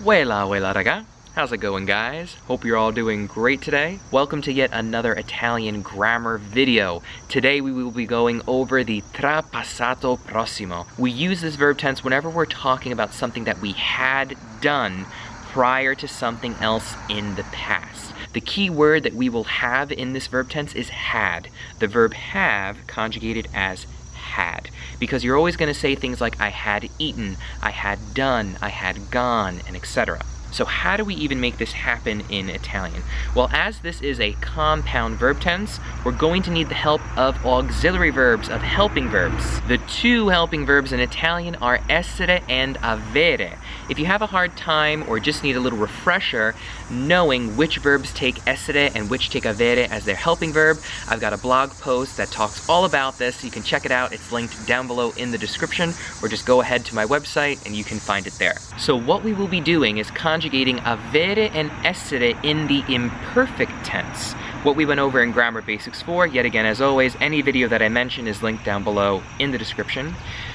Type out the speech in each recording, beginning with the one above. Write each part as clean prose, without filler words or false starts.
Weilà, weilà raga. How's it going, guys? Hope you're all doing great today. Welcome to yet another Italian grammar video. Today we will be going over the Trapassato Prossimo. We use this verb tense whenever we're talking about something that we had done prior to something else in the past. The key word that we will have in this verb tense is had. The verb have conjugated as had, because you're always going to say things like I had eaten, I had done, I had gone, and etc. So how do we even make this happen in Italian? Well, as this is a compound verb tense, we're going to need the help of auxiliary verbs, of helping verbs. The two helping verbs in Italian are essere and avere. If you have a hard time or just need a little refresher knowing which verbs take essere and which take avere as their helping verb, I've got a blog post that talks all about this. You can check it out. It's linked down below in the description, or just go ahead to my website and you can find it there. So what we will be doing is conjugating avere and essere in the imperfect tense. What we went over in Grammar Basics 4, yet again as always, any video that I mention is linked down below in the description.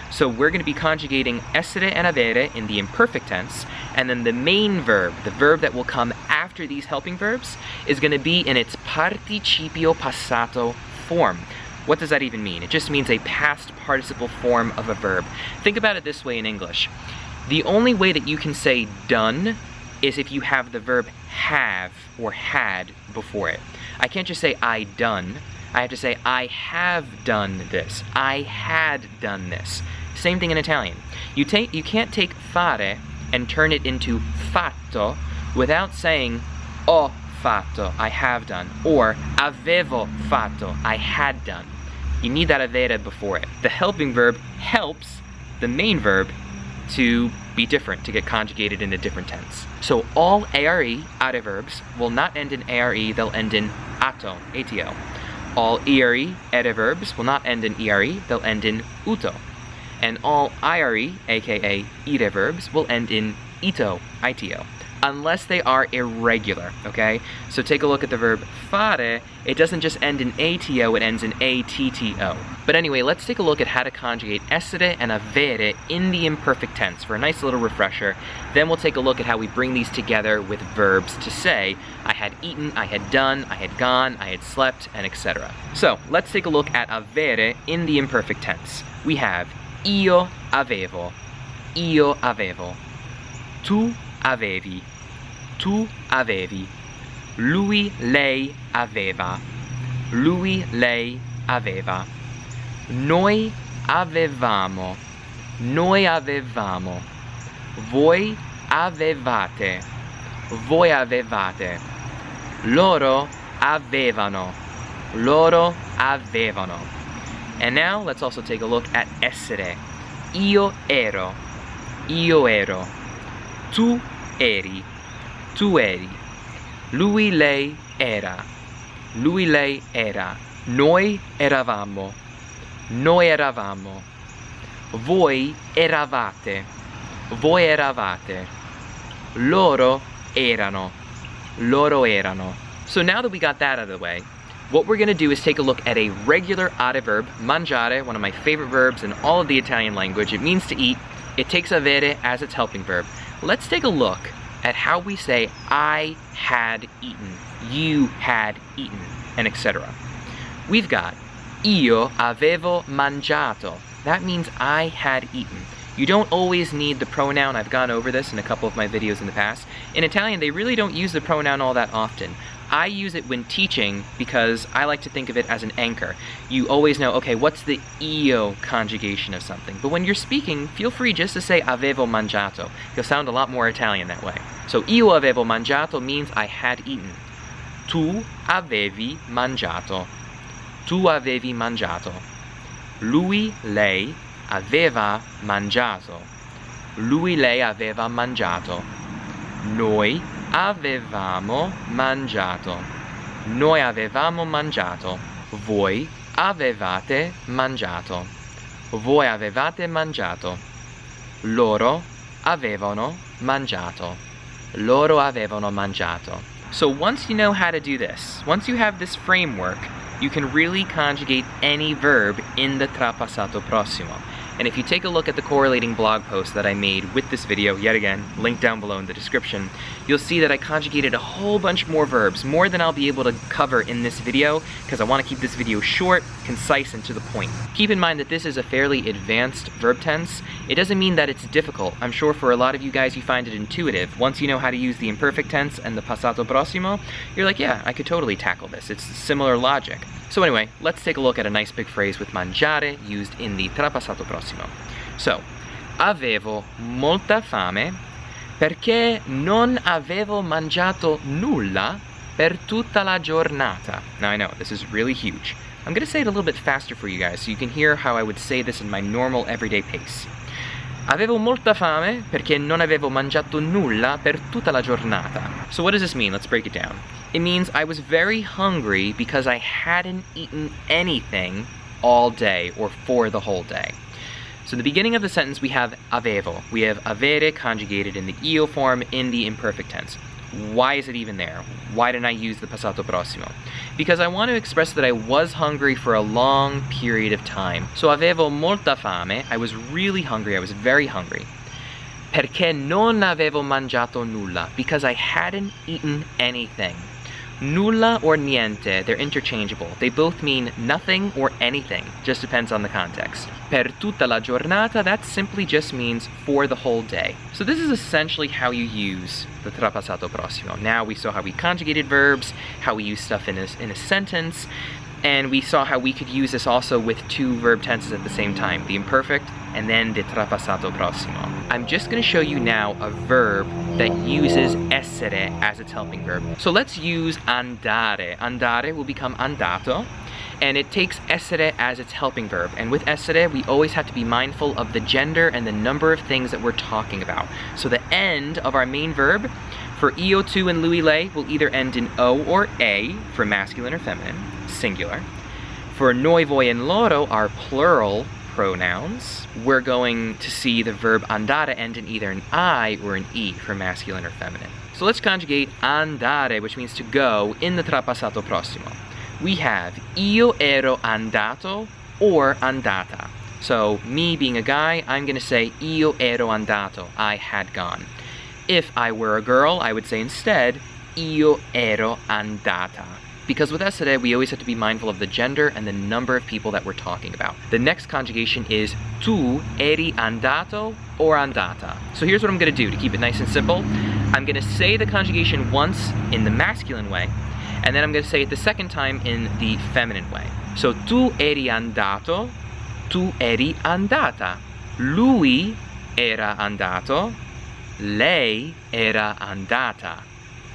So we're going to be conjugating essere and avere in the imperfect tense, and then the main verb, the verb that will come after these helping verbs, is going to be in its participio passato form. What does that even mean? It just means a past participle form of a verb. Think about it this way in English. The only way that you can say done is if you have the verb have or had before it. I can't just say I done. I have to say I have done this. I had done this. Same thing in Italian. You can't take fare and turn it into fatto without saying ho fatto, I have done, or avevo fatto, I had done. You need that avere before it. The helping verb helps the main verb to be different, to get conjugated in a different tense. So all are, are verbs, will not end in are, they'll end in ato, ato. All ere verbs will not end in ere, they'll end in uto. And all ire, aka ire verbs, will end in ito, ito. Unless they are irregular, okay? So take a look at the verb fare. It doesn't just end in ato, it ends in atto. But anyway, let's take a look at how to conjugate essere and avere in the imperfect tense for a nice little refresher. Then we'll take a look at how we bring these together with verbs to say I had eaten, I had done, I had gone, I had slept, and etc. So let's take a look at avere in the imperfect tense. We have io avevo, tu avevi, tu avevi, lui, lei aveva, lui, lei aveva, noi avevamo, voi avevate, loro avevano, And now let's also take a look at essere. Io ero, tu eri, lui, lei era, noi eravamo, voi eravate, loro erano. So now that we got that out of the way, what we're going to do is take a look at a regular adverb, mangiare, one of my favorite verbs in all of the Italian language. It means to eat. It takes avere as its helping verb. Let's take a look at how we say I had eaten, you had eaten, and etc. We've got io avevo mangiato. That means I had eaten. You don't always need the pronoun. I've gone over this in a couple of my videos in the past. In Italian, they really don't use the pronoun all that often. I use it when teaching because I like to think of it as an anchor. You always know, okay, what's the io conjugation of something? But when you're speaking, feel free just to say avevo mangiato. You'll sound a lot more Italian that way. So io avevo mangiato means I had eaten. Tu avevi mangiato. Lui, lei aveva mangiato. Lei aveva mangiato. Noi avevamo mangiato. Voi avevate mangiato. Loro avevano mangiato. So once you know how to do this, once you have this framework, you can really conjugate any verb in the Trapassato Prossimo. And if you take a look at the correlating blog post that I made with this video, yet again, linked down below in the description, you'll see that I conjugated a whole bunch more verbs, more than I'll be able to cover in this video, because I want to keep this video short, concise, and to the point. Keep in mind that this is a fairly advanced verb tense. It doesn't mean that it's difficult. I'm sure for a lot of you guys you find it intuitive. Once you know how to use the imperfect tense and the passato prossimo, you're like, yeah, I could totally tackle this. It's similar logic. So anyway, let's take a look at a nice big phrase with mangiare used in the trapassato prossimo. So, avevo molta fame perché non avevo mangiato nulla per tutta la giornata. Now I know, this is really huge. I'm gonna say it a little bit faster for you guys so you can hear how I would say this in my normal everyday pace. Avevo molta fame perché non avevo mangiato nulla per tutta la giornata. So what does this mean? Let's break it down. It means I was very hungry because I hadn't eaten anything all day or for the whole day. So in the beginning of the sentence we have avevo. We have avere conjugated in the io form in the imperfect tense. Why is it even there? Why didn't I use the passato prossimo? Because I want to express that I was hungry for a long period of time. So avevo molta fame, I was really hungry, I was very hungry. Perché non avevo mangiato nulla, because I hadn't eaten anything. Nulla or niente, they're interchangeable. They both mean nothing or anything, just depends on the context. Per tutta la giornata, that simply just means for the whole day. So this is essentially how you use the trapassato prossimo. Now we saw how we conjugated verbs, how we use stuff in a sentence, and we saw how we could use this also with two verb tenses at the same time, the imperfect and then the trapassato prossimo. I'm just going to show you now a verb that uses essere as its helping verb. So let's use andare. Andare will become andato, and it takes essere as its helping verb. And with essere, we always have to be mindful of the gender and the number of things that we're talking about. So the end of our main verb for io, tu, and lui, lei will either end in o or a for masculine or feminine, singular. For noi, voi, and loro, our plural pronouns, we're going to see the verb andare end in either an I or an E for masculine or feminine. So let's conjugate andare, which means to go, in the trapassato prossimo. We have io ero andato or andata. So me being a guy, I'm going to say io ero andato, I had gone. If I were a girl, I would say instead io ero andata. Because with essere, we always have to be mindful of the gender and the number of people that we're talking about. The next conjugation is tu eri andato or andata. So here's what I'm going to do to keep it nice and simple. I'm going to say the conjugation once in the masculine way, and then I'm going to say it the second time in the feminine way. So tu eri andato, tu eri andata. Lui era andato, lei era andata.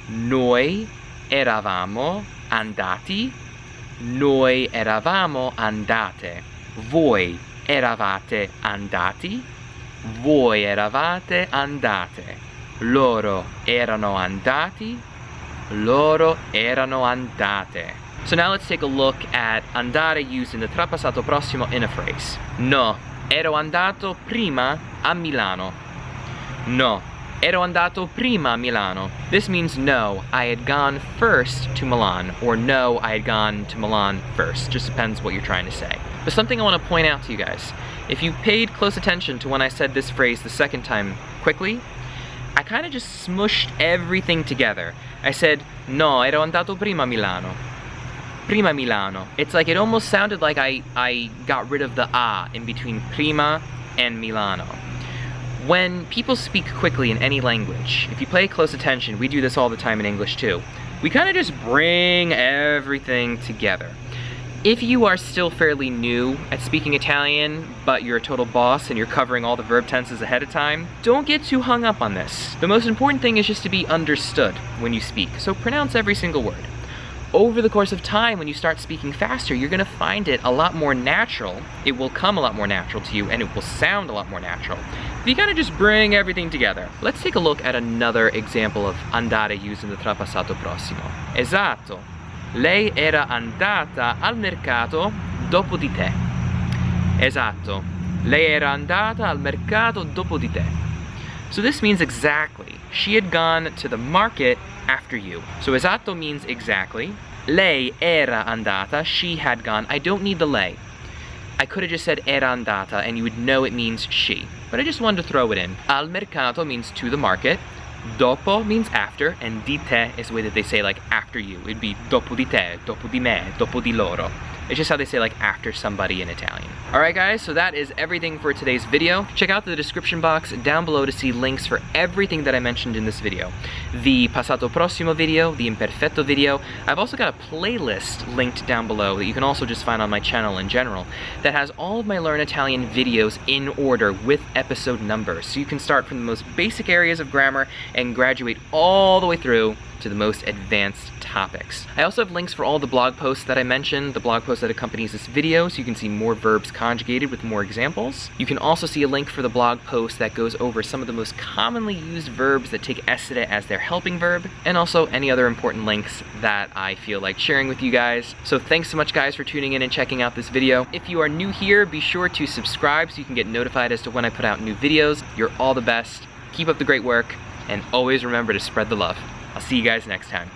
Noi eravamo andati, noi eravamo andate. Voi eravate andati, voi eravate andate. Loro erano andati, loro erano andate. So now let's take a look at andare used in the trapassato prossimo in a phrase. No, ero andato prima a Milano. No, ero andato prima a Milano. This means no, I had gone first to Milan, or no, I had gone to Milan first. Just depends what you're trying to say. But something I want to point out to you guys. If you paid close attention to when I said this phrase the second time quickly, I kind of just smushed everything together. I said, no, ero andato prima a Milano. Prima Milano. It's like it almost sounded like I got rid of the a in between prima and Milano. When people speak quickly in any language, if you pay close attention, we do this all the time in English too, we kind of just bring everything together. If you are still fairly new at speaking Italian, but you're a total boss and you're covering all the verb tenses ahead of time, don't get too hung up on this. The most important thing is just to be understood when you speak, so pronounce every single word. Over the course of time, when you start speaking faster, you're going to find it a lot more natural. It will come a lot more natural to you, and it will sound a lot more natural. You kind of just bring everything together. Let's take a look at another example of andare used in the trapassato prossimo. Esatto. Lei era andata al mercato dopo di te. Esatto. Lei era andata al mercato dopo di te. So this means exactly. She had gone to the market after you. So esatto means exactly. Lei era andata, she had gone. I don't need the lei. I could have just said era andata and you would know it means she, but I just wanted to throw it in. Al mercato means to the market. Dopo means after, and di te is the way that they say like after you. It'd be dopo di te, dopo di me, dopo di loro. It's just how they say like after somebody in Italian. Alright guys, so that is everything for today's video. Check out the description box down below to see links for everything that I mentioned in this video. The passato prossimo video, the imperfetto video. I've also got a playlist linked down below that you can also just find on my channel in general that has all of my Learn Italian videos in order with episode numbers. So you can start from the most basic areas of grammar and graduate all the way through to the most advanced topics. I also have links for all the blog posts that I mentioned, the blog post that accompanies this video, so you can see more verbs conjugated with more examples. You can also see a link for the blog post that goes over some of the most commonly used verbs that take essere as their helping verb, and also any other important links that I feel like sharing with you guys. So thanks so much guys for tuning in and checking out this video. If you are new here, be sure to subscribe so you can get notified as to when I put out new videos. You're all the best. Keep up the great work, and always remember to spread the love. I'll see you guys next time.